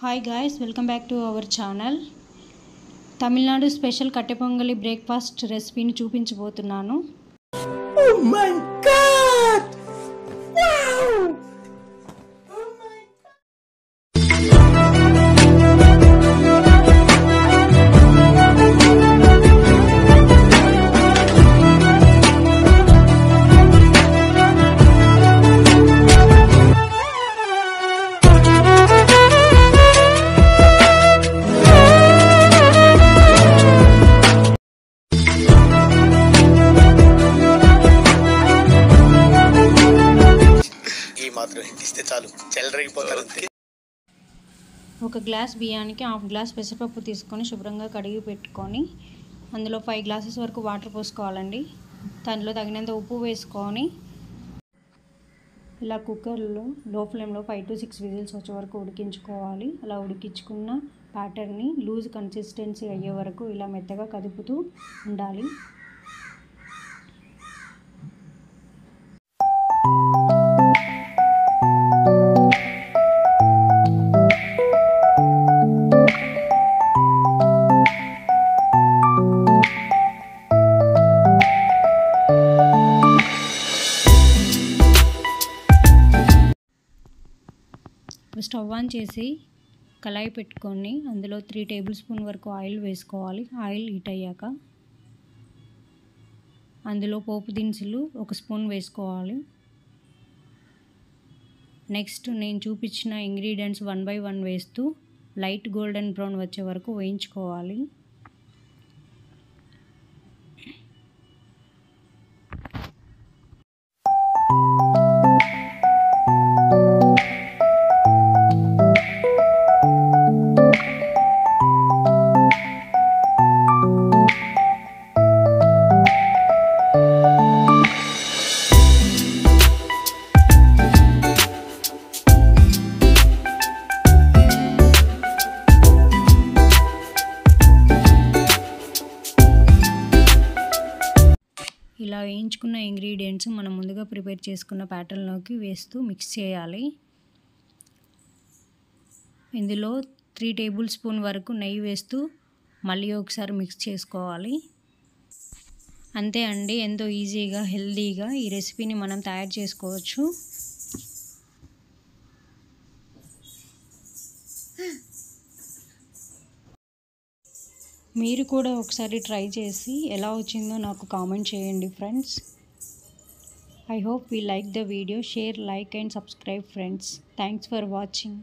Hi guys, welcome back to our channel. Tamil Nadu special కట్టె పొంగలి breakfast రెసిపీని చూపించబోతున్నాను. Oh my god! Wow! ఒక గ్లాస్ బియ్యానికి హాఫ్ గ్లాస్ పెసరపప్పు తీసుకొని శుభ్రంగా కడిగి పెట్టుకొని అందులో 5 గ్లాసెస్ వరకు వాటర్ పోసుకోవాలండి. దానిలో తగినంత ఉప్పు వేసుకొని ఇలా కుక్కర్లో లో ఫ్లేమ్లో 5 to 6 విజిల్స్ వచ్చే వరకు ఉడికించుకోవాలి. అలా ఉడికించుకున్న బ్యాటర్ని లూజ్ కన్సిస్టెన్సీ అయ్యే వరకు ఇలా మెత్తగా కదుపుతూ ఉండాలి. స్టవ్ ఆన్ చేసి కళాయి పెట్టుకొని అందులో 3 టేబుల్ స్పూన్ వరకు ఆయిల్ వేసుకోవాలి. ఆయిల్ హీట్ అయ్యాక అందులో పోపు దినుసులు 1 స్పూన్ వేసుకోవాలి. నెక్స్ట్ నేను చూపించిన ఇంగ్రీడియంట్స్ 1 by 1 వేస్తూ లైట్ గోల్డెన్ బ్రౌన్ వచ్చే వరకు వేయించుకోవాలి. ఇలా వేయించుకున్న ఇంగ్రీడియంట్స్ మనం ముందుగా ప్రిపేర్ చేసుకున్న ప్యాటర్న్లోకి వేస్తూ మిక్స్ చేయాలి. ఇందులో 3 టేబుల్ స్పూన్ వరకు నెయ్యి వేస్తూ మళ్ళీ ఒకసారి మిక్స్ చేసుకోవాలి. అంతే అండి, ఎంతో ఈజీగా హెల్తీగా ఈ రెసిపీని మనం తయారు చేసుకోవచ్చు. మీరు కూడా ఒకసారి ట్రై చేసి ఎలా వచ్చిందో నాకు కామెంట్ చేయండి friends. I hope you like the video. Share, like and subscribe friends. Thanks for watching.